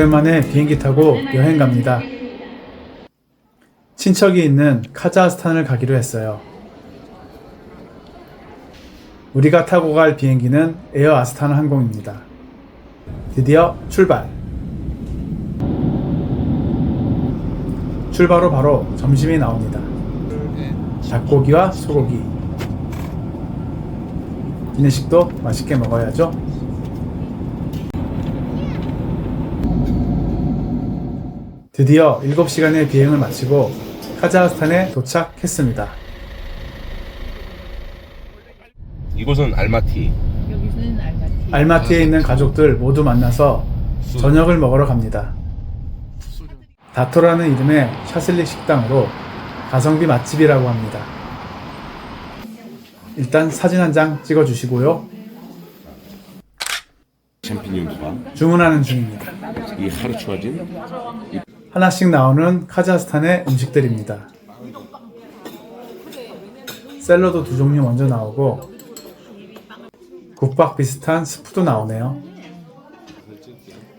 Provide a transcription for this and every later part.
오랜만에 비행기 타고 여행 갑니다. 친척이 있는 카자흐스탄을 가기로 했어요. 우리가 타고 갈 비행기는 에어 아스타나 항공입니다. 드디어 출발! 출발 후 바로 점심이 나옵니다. 닭고기와 소고기. 기내식도 맛있게 먹어야죠. 드디어 7시간의 비행을 마치고 카자흐스탄에 도착했습니다. 이곳은 알마티. 여기는 알마티. 알마티에 있는 가족들 모두 만나서 저녁을 먹으러 갑니다. 다토라는 이름의 샤슬릭 식당으로 가성비 맛집이라고 합니다. 일단 사진 한 장 찍어주시고요. 샴피뇽 수박. 주문하는 중입니다. 이 하르추아진. 하나씩 나오는 카자흐스탄의 음식들입니다. 샐러드 2종류 먼저 나오고 국밥 비슷한 스프도 나오네요.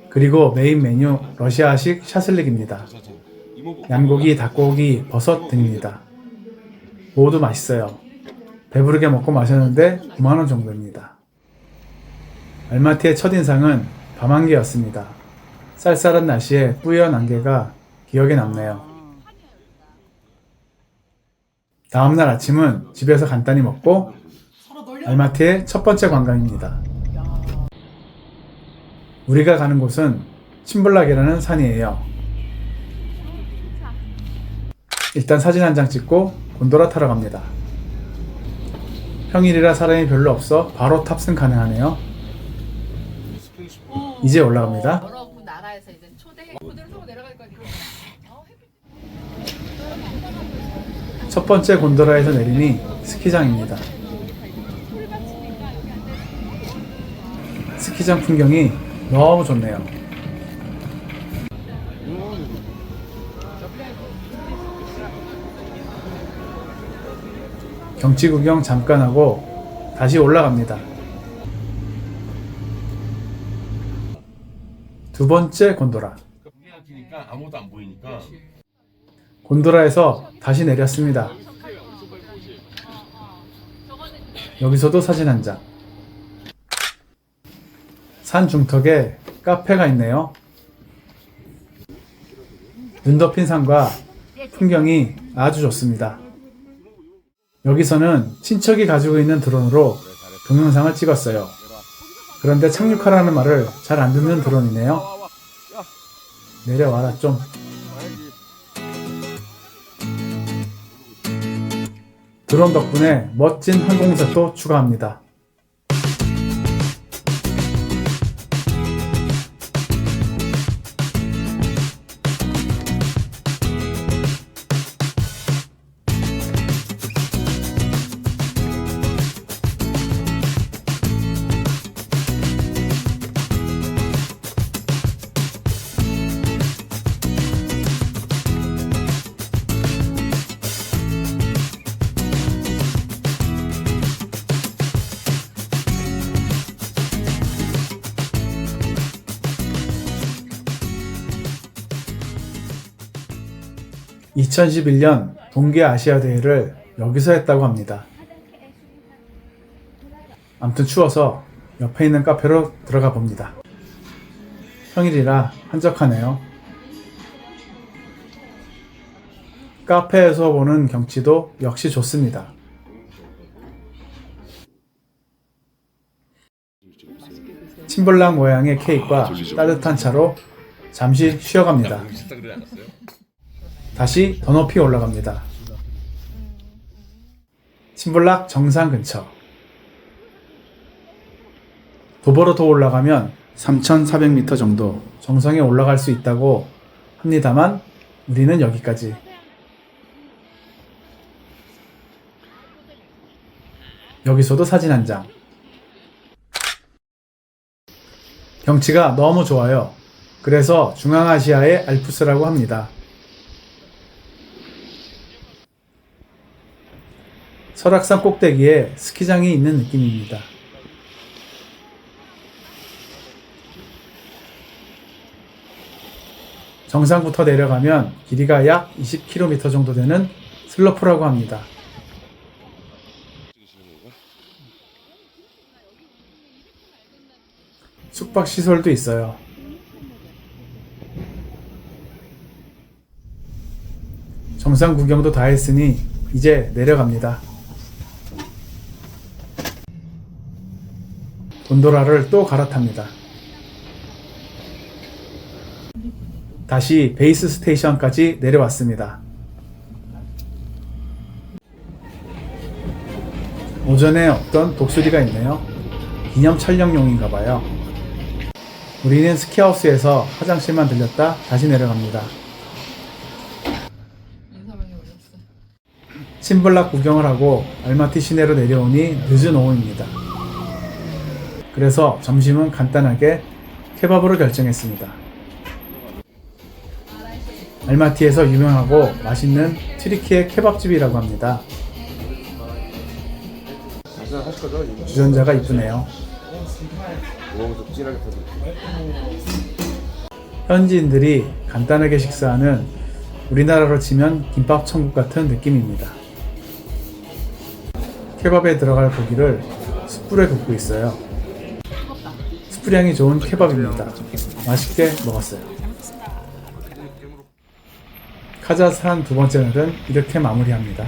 그리고 메인 메뉴 러시아식 샤슬릭입니다. 양고기, 닭고기, 버섯 등입니다. 모두 맛있어요. 배부르게 먹고 마셨는데 9만원 정도입니다. 알마티의 첫인상은 밤안개였습니다. 쌀쌀한 날씨에 뿌연 안개가 기억에 남네요. 다음날 아침은 집에서 간단히 먹고 알마티의 첫 번째 관광입니다. 우리가 가는 곳은 침블락이라는 산이에요. 일단 사진 한 장 찍고 곤도라 타러 갑니다. 평일이라 사람이 별로 없어 바로 탑승 가능하네요. 이제 올라갑니다. 여러 나라에서 이제 초대를 타고 내려갈 거니까. 첫 번째 곤도라에서 내리니 스키장입니다. 스키장 풍경이 너무 좋네요. 경치 구경 잠깐 하고 다시 올라갑니다. 두 번째 곤도라. 아무것도 안 보이니까. 곤도라에서 다시 내렸습니다. 여기서도 사진 한 장. 산 중턱에 카페가 있네요. 눈 덮인 산과 풍경이 아주 좋습니다. 여기서는 친척이 가지고 있는 드론으로 동영상을 찍었어요. 그런데 착륙하라는 말을 잘 안 듣는 드론이네요. 내려와라 좀. 드론 덕분에 멋진 항공샷도 추가합니다. (2011년) 동계아시아대회를 여기서 했다고 합니다. 아무튼 추워서 옆에 있는 카페로 들어가 봅니다. 평일이라 한적하네요. 카페에서 보는 경치도 역시 좋습니다. 침블락 모양의 케이크와 따뜻한 차로 잠시 쉬어갑니다. 다시 더 높이 올라갑니다. 침블락 정상 근처. 도보로 더 올라가면 3,400m 정도 정상에 올라갈 수 있다고 합니다만 우리는 여기까지. 여기서도 사진 한 장. 경치가 너무 좋아요. 그래서 중앙아시아의 알프스라고 합니다. 설악산 꼭대기에 스키장이 있는 느낌입니다. 정상부터 내려가면 길이가 약 20km 정도 되는 슬로프라고 합니다. 숙박시설도 있어요. 정상 구경도 다 했으니 이제 내려갑니다. 곤도라를 또 갈아탑니다. 다시 베이스 스테이션까지 내려왔습니다. 오전에 어떤 독수리가 있네요. 기념 촬영용인가 봐요. 우리는 스키하우스에서 화장실만 들렸다 다시 내려갑니다. 인사방에 올렸어. 신블락 구경을 하고 알마티 시내로 내려오니 늦은 오후입니다. 그래서 점심은 간단하게 케밥으로 결정했습니다. 알마티에서 유명하고 맛있는 튀르키예 케밥집이라고 합니다. 주전자가 이쁘네요. 현지인들이 간단하게 식사하는 우리나라로 치면 김밥 천국 같은 느낌입니다. 케밥에 들어갈 고기를 숯불에 굽고 있어요. 숯불향이 좋은 케밥입니다. 맛있게 먹었어요. 카자흐스탄 두 번째 날은 이렇게 마무리합니다.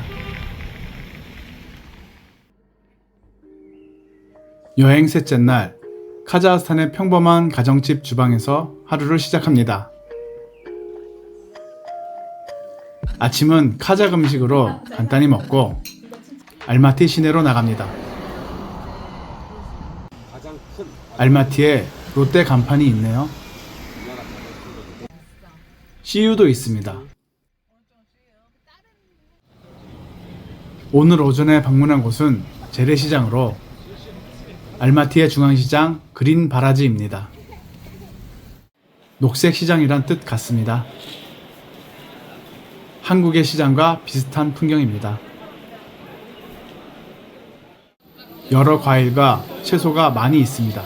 여행 셋째 날, 카자흐스탄의 평범한 가정집 주방에서 하루를 시작합니다. 아침은 카자흐 음식으로 간단히 먹고 알마티 시내로 나갑니다. 알마티에 롯데 간판이 있네요. CU도 있습니다. 오늘 오전에 방문한 곳은 재래시장으로 알마티의 중앙시장 그린 바라지입니다. 녹색 시장이란 뜻 같습니다. 한국의 시장과 비슷한 풍경입니다. 여러 과일과 채소가 많이 있습니다.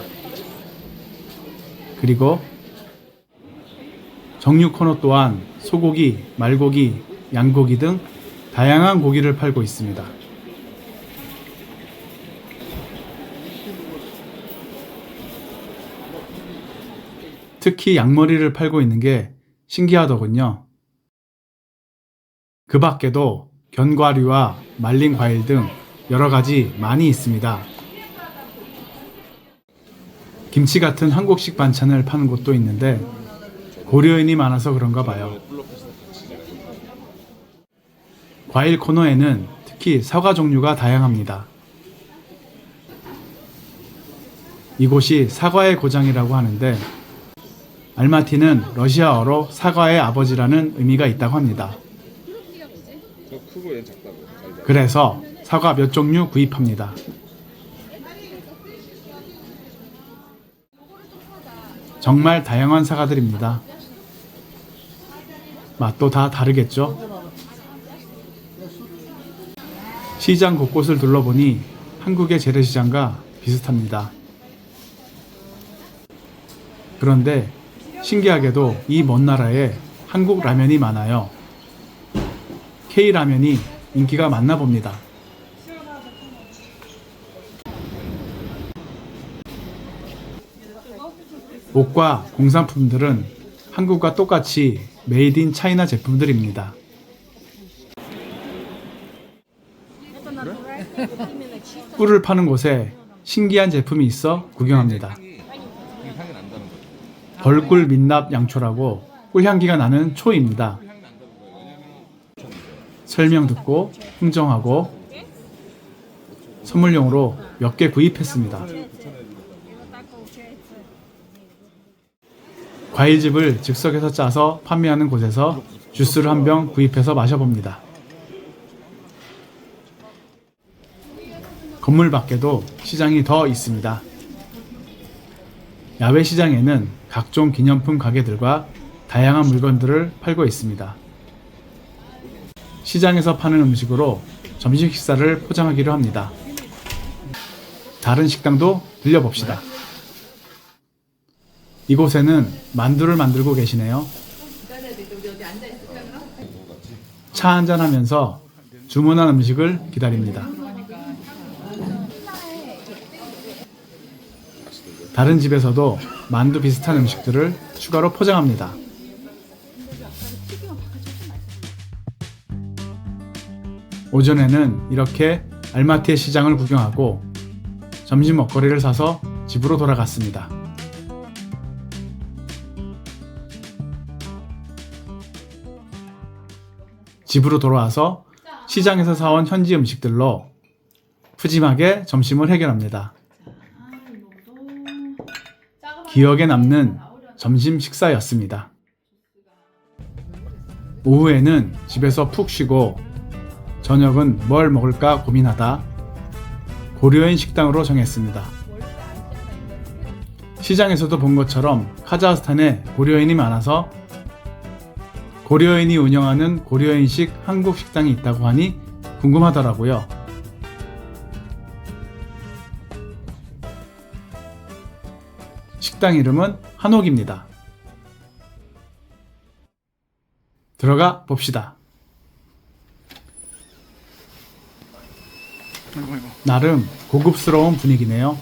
그리고 정육 코너 또한 소고기, 말고기, 양고기 등 다양한 고기를 팔고 있습니다. 특히 양머리를 팔고 있는 게 신기하더군요. 그 밖에도 견과류와 말린 과일 등 여러 가지 많이 있습니다. 김치 같은 한국식 반찬을 파는 곳도 있는데 고려인이 많아서 그런가 봐요. 과일 코너에는 특히 사과 종류가 다양합니다. 이곳이 사과의 고장이라고 하는데 알마티는 러시아어로 사과의 아버지라는 의미가 있다고 합니다. 그래서 사과 몇 종류 구입합니다. 정말 다양한 사과들입니다. 맛도 다 다르겠죠? 시장 곳곳을 둘러보니 한국의 재래시장과 비슷합니다. 그런데 신기하게도 이 먼 나라에 한국 라면이 많아요. K라면이 인기가 많나 봅니다. 옷과 공산품들은 한국과 똑같이 메이드 인 차이나 제품들입니다. 꿀을 파는 곳에 신기한 제품이 있어 구경합니다. 벌꿀 민납 양초라고 꿀향기가 나는 초입니다. 설명 듣고 흥정하고 선물용으로 몇 개 구입했습니다. 과일즙을 즉석에서 짜서 판매하는 곳에서 주스를 한 병 구입해서 마셔봅니다. 건물 밖에도 시장이 더 있습니다. 야외 시장에는 각종 기념품 가게들과 다양한 물건들을 팔고 있습니다. 시장에서 파는 음식으로 점심 식사를 포장하기로 합니다. 다른 식당도 들려봅시다. 이곳에는 만두를 만들고 계시네요. 차 한잔하면서 주문한 음식을 기다립니다. 다른 집에서도 만두 비슷한 음식들을 추가로 포장합니다. 오전에는 이렇게 알마티의 시장을 구경하고 점심 먹거리를 사서 집으로 돌아갔습니다. 집으로 돌아와서 시장에서 사온 현지 음식들로 푸짐하게 점심을 해결합니다. 기억에 남는 점심 식사였습니다. 오후에는 집에서 푹 쉬고 저녁은 뭘 먹을까 고민하다 고려인 식당으로 정했습니다. 시장에서도 본 것처럼 카자흐스탄에 고려인이 많아서 고려인이 운영하는 고려인식 한국 식당이 있다고 하니 궁금하더라고요. 식당 이름은 한옥입니다. 들어가 봅시다. 나름 고급스러운 분위기네요.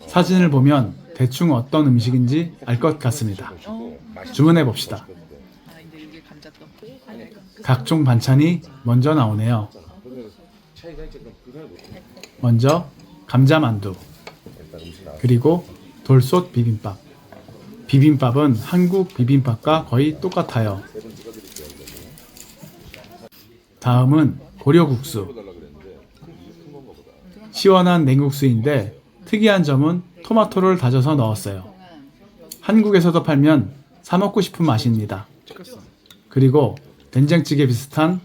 사진을 보면 대충 어떤 음식인지 알 것 같습니다. 주문해 봅시다. 각종 반찬이 먼저 나오네요. 먼저 감자만두, 그리고 돌솥 비빔밥. 비빔밥은 한국 비빔밥과 거의 똑같아요. 다음은 고려국수. 시원한 냉국수인데 특이한 점은 토마토를 다져서 넣었어요. 한국에서도 팔면 사 먹고 싶은 맛입니다. 그리고 된장찌개 비슷한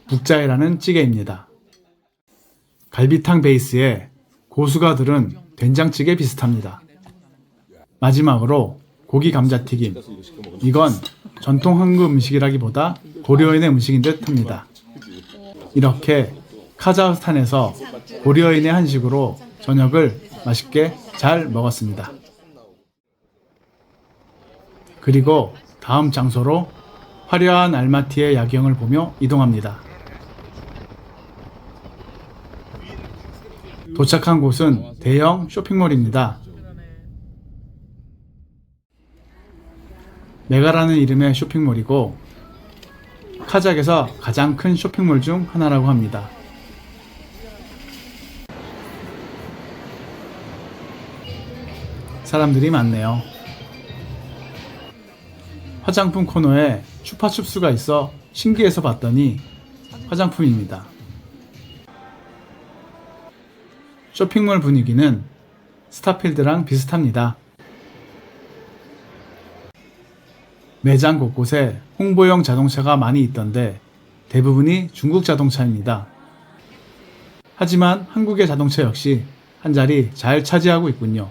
북자회라는 찌개입니다. 갈비탕 베이스에 고수가 들은 된장찌개 비슷합니다. 마지막으로 고기 감자튀김. 이건 전통 한국 음식이라기보다 고려인의 음식인 듯 합니다. 이렇게 카자흐스탄에서 고려인의 한식으로 저녁을 맛있게 잘 먹었습니다. 그리고 다음 장소로 화려한 알마티의 야경을 보며 이동합니다. 도착한 곳은 대형 쇼핑몰입니다. 메가라는 이름의 쇼핑몰이고 카자흐에서 가장 큰 쇼핑몰 중 하나라고 합니다. 사람들이 많네요. 화장품 코너에 추파춥스가 있어 신기해서 봤더니 화장품입니다. 쇼핑몰 분위기는 스타필드랑 비슷합니다. 매장 곳곳에 홍보용 자동차가 많이 있던데 대부분이 중국 자동차입니다. 하지만 한국의 자동차 역시 한 자리 잘 차지하고 있군요.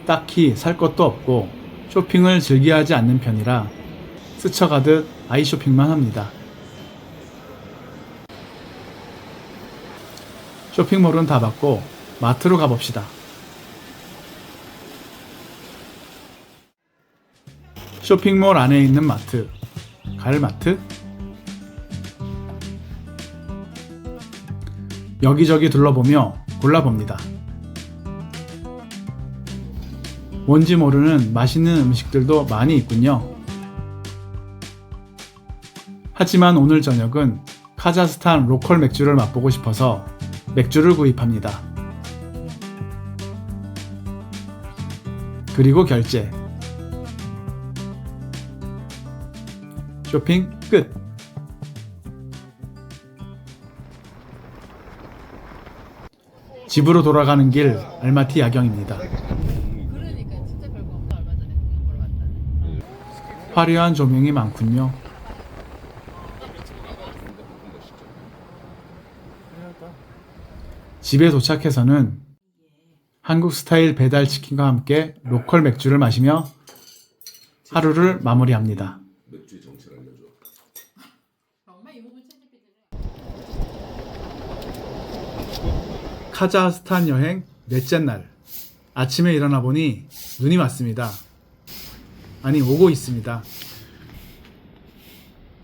딱히 살 것도 없고 쇼핑을 즐겨하지 않는 편이라 스쳐가듯 아이쇼핑만 합니다. 쇼핑몰은 다 봤고 마트로 가봅시다. 쇼핑몰 안에 있는 마트, 갈마트? 여기저기 둘러보며 골라봅니다. 뭔지 모르는 맛있는 음식들도 많이 있군요. 하지만 오늘 저녁은 카자흐스탄 로컬 맥주를 맛보고 싶어서 맥주를 구입합니다. 그리고 결제. 쇼핑 끝. 집으로 돌아가는 길 알마티 야경입니다. 그러니까 진짜 별거 없다. 얼마 전에 구경 보러 왔다네. 화려한 조명이 많군요. 집에 도착해서는 한국 스타일 배달 치킨과 함께 로컬 맥주를 마시며 하루를 마무리합니다. 정말 이 부분 편집해주네. 카자흐스탄 여행 넷째 날. 아침에 일어나 보니 눈이 왔습니다. 아니, 오고 있습니다.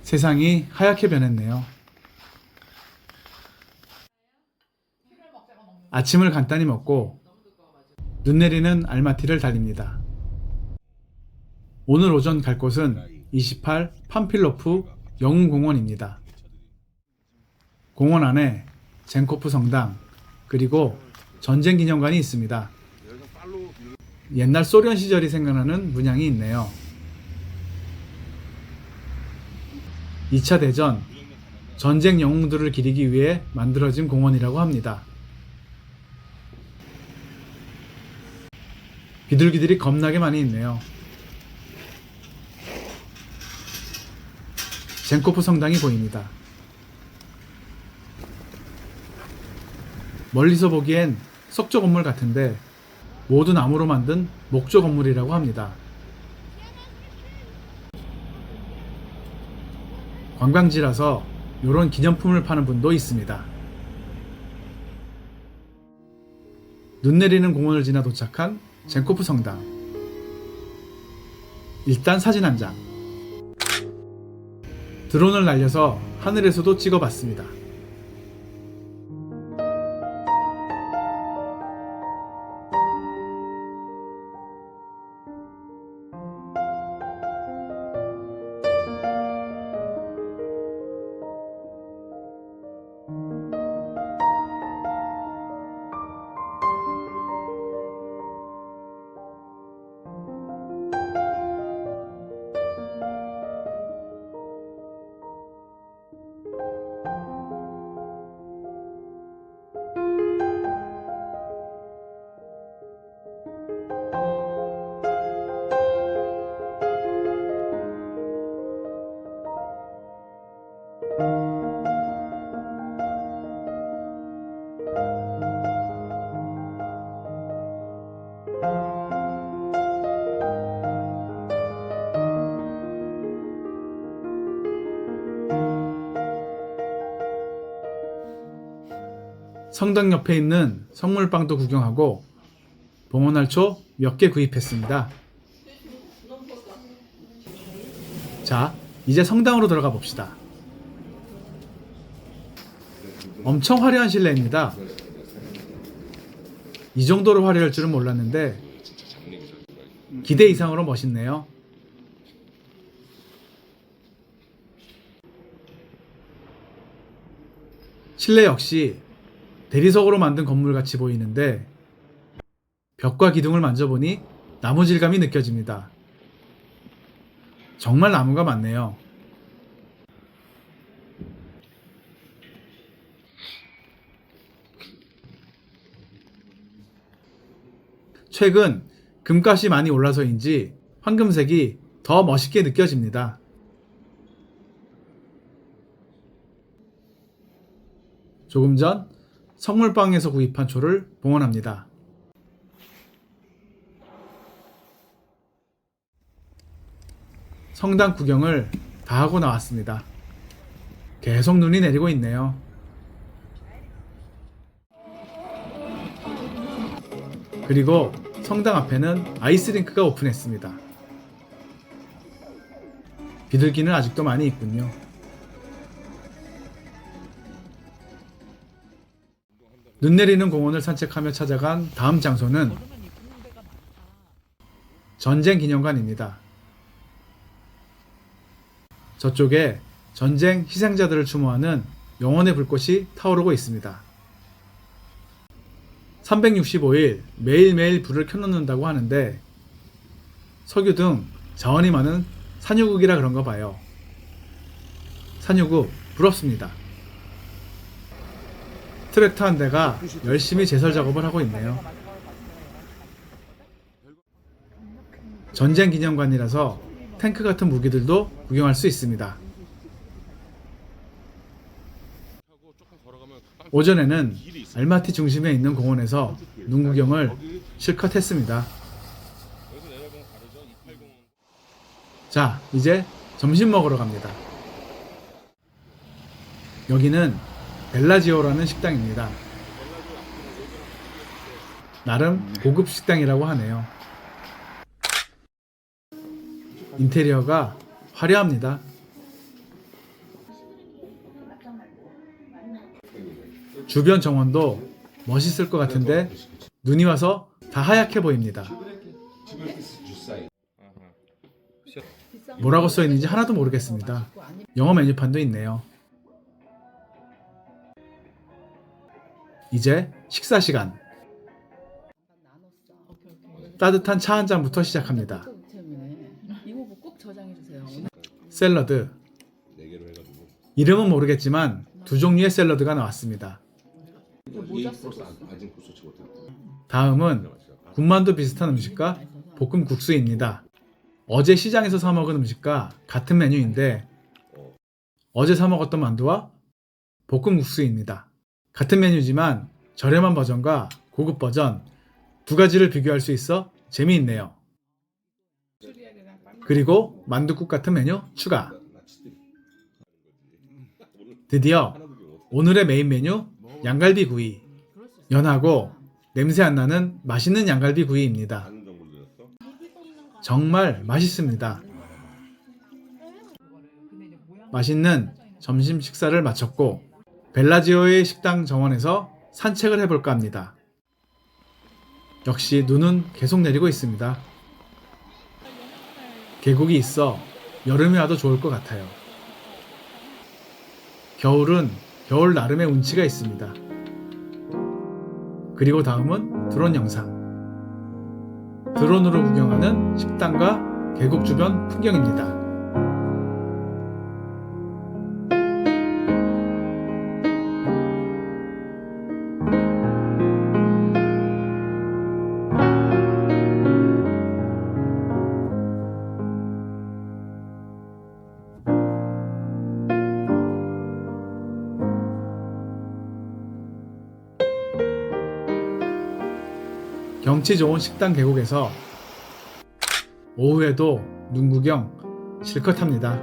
세상이 하얗게 변했네요. 아침을 간단히 먹고 눈 내리는 알마티를 달립니다. 오늘 오전 갈 곳은 28 팜필로프 영웅공원입니다. 공원 안에 젠코프 성당 그리고 전쟁기념관이 있습니다. 옛날 소련 시절이 생각나는 문양이 있네요. 2차 대전 전쟁 영웅들을 기리기 위해 만들어진 공원이라고 합니다. 비둘기들이 겁나게 많이 있네요. 젠코프 성당이 보입니다. 멀리서 보기엔 석조 건물 같은데 모두 나무로 만든 목조 건물이라고 합니다. 관광지라서 이런 기념품을 파는 분도 있습니다. 눈 내리는 공원을 지나 도착한 젠코프 성당. 일단 사진 한 장. 드론을 날려서 하늘에서도 찍어봤습니다. 성당 옆에 있는 성물방도 구경하고 봉헌알초 몇 개 구입했습니다. 자, 이제 성당으로 들어가 봅시다. 엄청 화려한 실내입니다. 이 정도로 화려할 줄은 몰랐는데 기대 이상으로 멋있네요. 실내 역시 대리석으로 만든 건물같이 보이는데 벽과 기둥을 만져보니 나무 질감이 느껴집니다. 정말 나무가 많네요. 최근 금값이 많이 올라서인지 황금색이 더 멋있게 느껴집니다. 조금 전 성물방에서 구입한 초를 봉헌합니다. 성당 구경을 다 하고 나왔습니다. 계속 눈이 내리고 있네요. 그리고 성당 앞에는 아이스링크가 오픈했습니다. 비둘기는 아직도 많이 있군요. 눈 내리는 공원을 산책하며 찾아간 다음 장소는 전쟁기념관입니다. 저쪽에 전쟁 희생자들을 추모하는 영원의 불꽃이 타오르고 있습니다. 365일 매일매일 불을 켜놓는다고 하는데 석유 등 자원이 많은 산유국이라 그런가 봐요. 산유국 부럽습니다. 트랙터 한 대가 열심히 제설 작업을 하고 있네요. 전쟁 기념관이라서 탱크 같은 무기들도 구경할 수 있습니다. 오전에는 알마티 중심에 있는 공원에서 눈 구경을 실컷 했습니다. 자, 이제 점심 먹으러 갑니다. 여기는 벨라지오라는 식당입니다. 나름 고급 식당이라고 하네요. 인테리어가 화려합니다. 주변 정원도 멋있을 것 같은데 눈이 와서 다 하얗게 보입니다. 뭐라고 써있는지 하나도 모르겠습니다. 영어 메뉴판도 있네요. 이제 식사 시간. 따뜻한 차 한 잔부터 시작합니다. 이거 꼭 저장해 주세요. 샐러드. 이름은 모르겠지만 두 종류의 샐러드가 나왔습니다. 다음은 군만두 비슷한 음식과 볶음 국수입니다. 어제 시장에서 사 먹은 음식과 같은 메뉴인데 어제 사 먹었던 만두와 볶음 국수입니다. 같은 메뉴지만 저렴한 버전과 고급 버전 두 가지를 비교할 수 있어 재미있네요. 그리고 만둣국 같은 메뉴 추가. 드디어 오늘의 메인 메뉴 양갈비 구이. 연하고 냄새 안 나는 맛있는 양갈비 구이입니다. 정말 맛있습니다. 맛있는 점심 식사를 마쳤고 벨라지오의 식당 정원에서 산책을 해볼까 합니다. 역시 눈은 계속 내리고 있습니다. 계곡이 있어 여름에 와도 좋을 것 같아요. 겨울은 겨울 나름의 운치가 있습니다. 그리고 다음은 드론 영상. 드론으로 구경하는 식당과 계곡 주변 풍경입니다. 경치 좋은 식당 계곡에서 오후에도 눈 구경 실컷 합니다.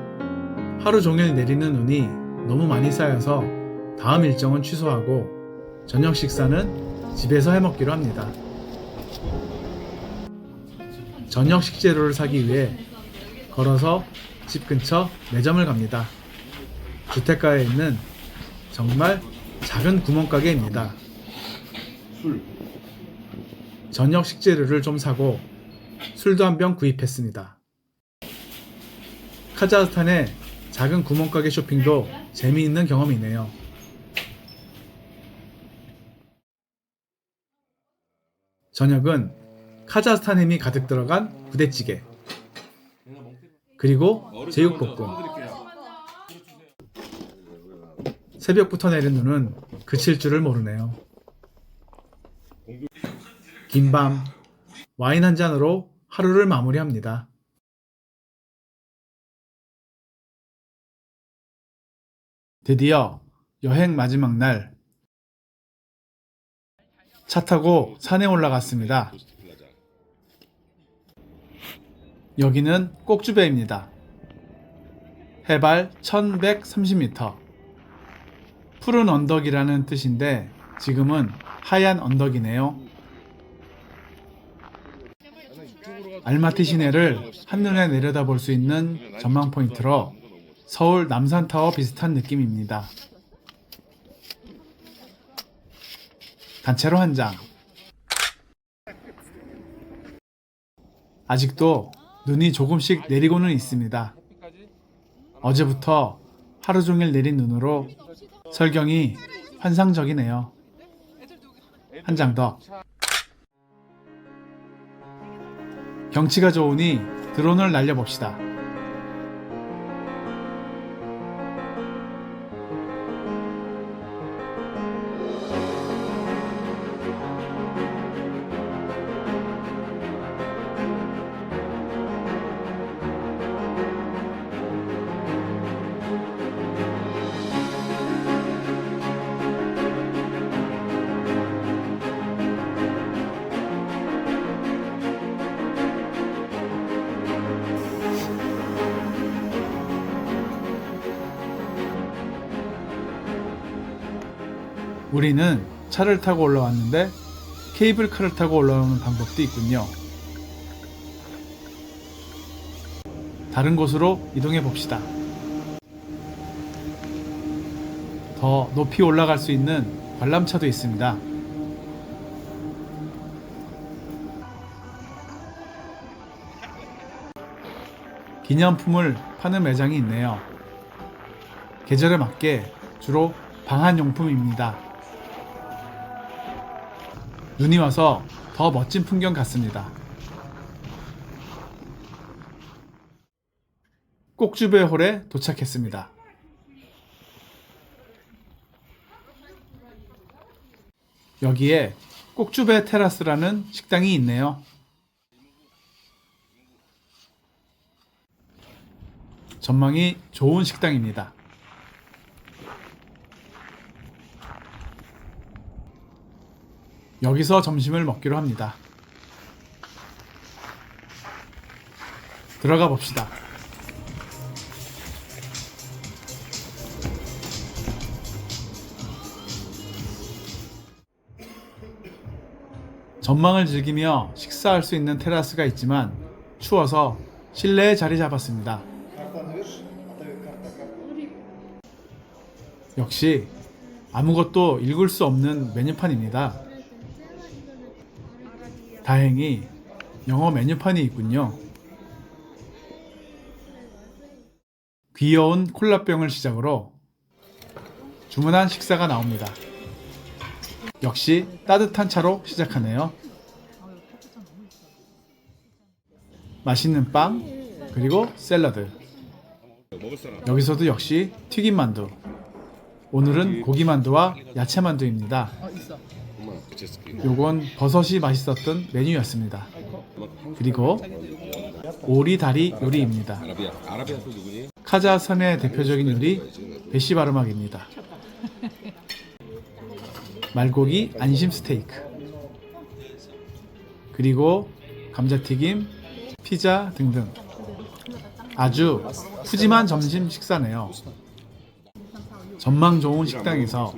하루 종일 내리는 눈이 너무 많이 쌓여서 다음 일정은 취소하고 저녁 식사는 집에서 해먹기로 합니다. 저녁 식재료를 사기 위해 걸어서 집 근처 매점을 갑니다. 주택가에 있는 정말 작은 구멍가게입니다. 저녁 식재료를 좀 사고 술도 한 병 구입했습니다. 카자흐스탄의 작은 구멍가게 쇼핑도 재미있는 경험이네요. 저녁은 카자흐스탄 햄이 가득 들어간 부대찌개 그리고 제육볶음. 새벽부터 내린 눈은 그칠 줄을 모르네요. 긴 밤 와인 한 잔으로 하루를 마무리합니다. 드디어 여행 마지막 날. 차 타고 산에 올라갔습니다. 여기는 꼭주베입니다. 해발 1130m. 푸른 언덕이라는 뜻인데 지금은 하얀 언덕이네요. 알마티 시내를 한눈에 내려다볼 수 있는 전망 포인트로 서울 남산타워 비슷한 느낌입니다. 단체로 한 장. 아직도 눈이 조금씩 내리고는 있습니다. 어제부터 하루 종일 내린 눈으로 설경이 환상적이네요. 한 장 더. 경치가 좋으니 드론을 날려봅시다. 우리는 차를 타고 올라왔는데 케이블카를 타고 올라오는 방법도 있군요. 다른 곳으로 이동해 봅시다. 더 높이 올라갈 수 있는 관람차도 있습니다. 기념품을 파는 매장이 있네요. 계절에 맞게 주로 방한용품입니다. 눈이 와서 더 멋진 풍경 같습니다. 꼭주배홀에 도착했습니다. 여기에 꼭주배 테라스라는 식당이 있네요. 전망이 좋은 식당입니다. 여기서 점심을 먹기로 합니다. 들어가 봅시다. 전망을 즐기며 식사할 수 있는 테라스가 있지만 추워서 실내에 자리 잡았습니다. 역시 아무것도 읽을 수 없는 메뉴판입니다. 다행히 영어 메뉴판이 있군요. 귀여운 콜라병을 시작으로 주문한 식사가 나옵니다. 역시 따뜻한 차로 시작하네요. 맛있는 빵, 그리고 샐러드. 여기서도 역시 튀김만두. 오늘은 고기만두와 야채만두입니다. 있어. 요건 버섯이 맛있었던 메뉴였습니다. 그리고 오리 다리 요리입니다. 카자흐스탄의 대표적인 요리 베시바르막입니다. 말고기 안심 스테이크, 그리고 감자튀김, 피자 등등. 아주 푸짐한 점심 식사네요. 전망 좋은 식당에서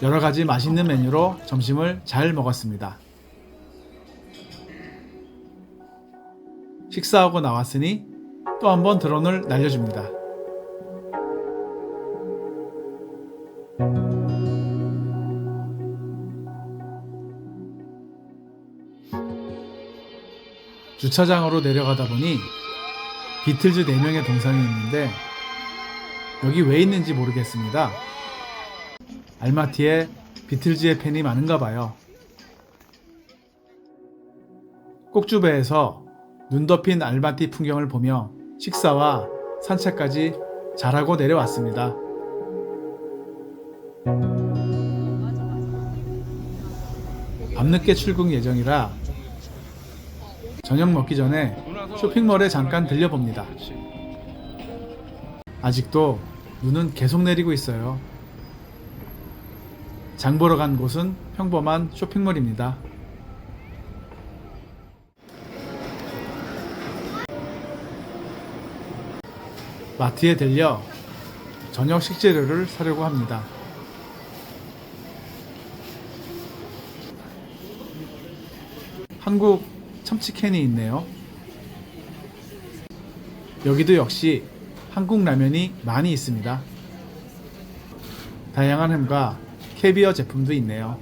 여러 가지 맛있는 메뉴로 점심을 잘 먹었습니다. 식사하고 나왔으니 또 한번 드론을 날려줍니다. 주차장으로 내려가다 보니 비틀즈 4명의 동상이 있는데 여기 왜 있는지 모르겠습니다. 알마티에 비틀즈의 팬이 많은가 봐요. 꼭주배에서 눈 덮인 알마티 풍경을 보며 식사와 산책까지 잘하고 내려왔습니다. 밤늦게 출국 예정이라 저녁 먹기 전에 쇼핑몰에 잠깐 들려봅니다. 아직도 눈은 계속 내리고 있어요. 장 보러 간 곳은 평범한 쇼핑몰입니다. 마트에 들려 저녁 식재료를 사려고 합니다. 한국 참치캔이 있네요. 여기도 역시 한국 라면이 많이 있습니다. 다양한 햄과 캐비어 제품도 있네요.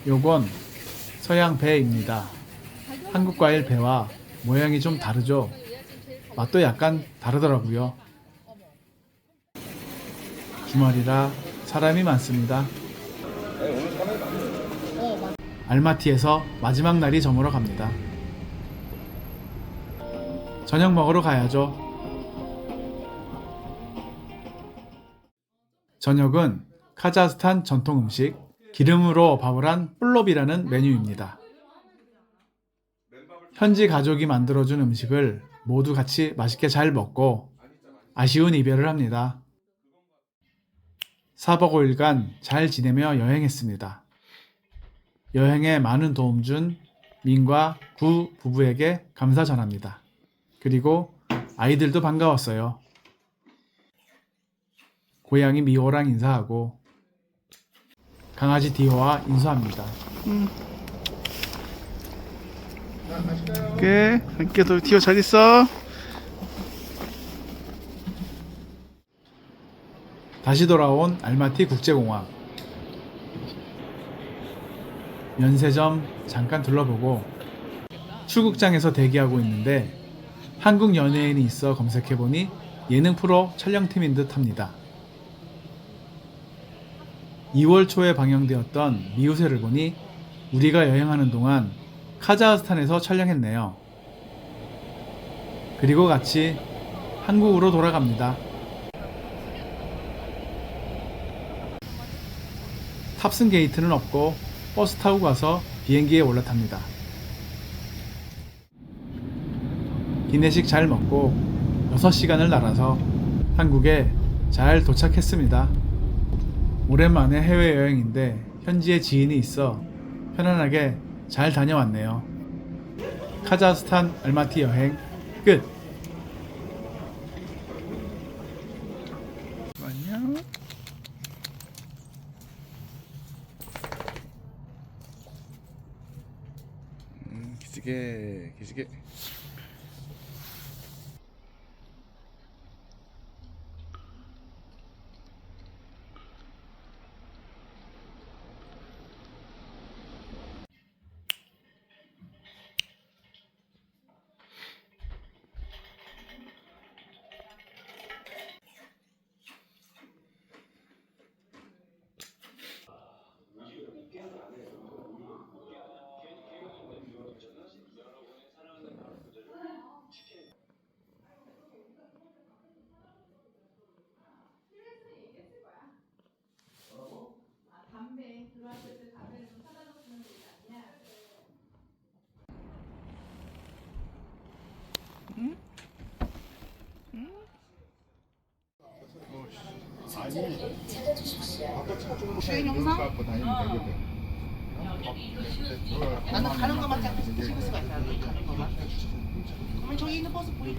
요건 서양 배입니다. 한국 과일 배와 모양이 좀 다르죠? 맛도 약간 다르더라고요. 주말이라 사람이 많습니다. 알마티에서 마지막 날이 저물어 갑니다. 저녁 먹으러 가야죠. 저녁은 카자흐스탄 전통 음식 기름으로 밥을 한 플롭이라는 메뉴입니다. 현지 가족이 만들어준 음식을 모두 같이 맛있게 잘 먹고 아쉬운 이별을 합니다. 4박 5일간 잘 지내며 여행했습니다. 여행에 많은 도움 준 민과 구 부부에게 감사 전합니다. 그리고 아이들도 반가웠어요. 고양이 미호랑 인사하고 강아지 디호와 인수합니다. 오케이. 함께 또 디오 잘 있어. 다시 돌아온 알마티 국제공항. 면세점 잠깐 둘러보고 출국장에서 대기하고 있는데 한국 연예인이 있어 검색해보니 예능 프로 촬영팀인 듯 합니다. 2월 초에 방영되었던 미우새를 보니 우리가 여행하는 동안 카자흐스탄에서 촬영했네요. 그리고 같이 한국으로 돌아갑니다. 탑승 게이트는 없고 버스 타고 가서 비행기에 올라탑니다. 기내식 잘 먹고 6시간을 날아서 한국에 잘 도착했습니다. 오랜만에 해외여행인데 현지에 지인이 있어 편안하게 잘 다녀왔네요. 카자흐스탄 알마티 여행 끝! 안녕. 기지개, 기지개. 나는 가는 것만 딱 찍을 수가 있어요. 가는 것만. 그러면 저기 있는 버스 보이.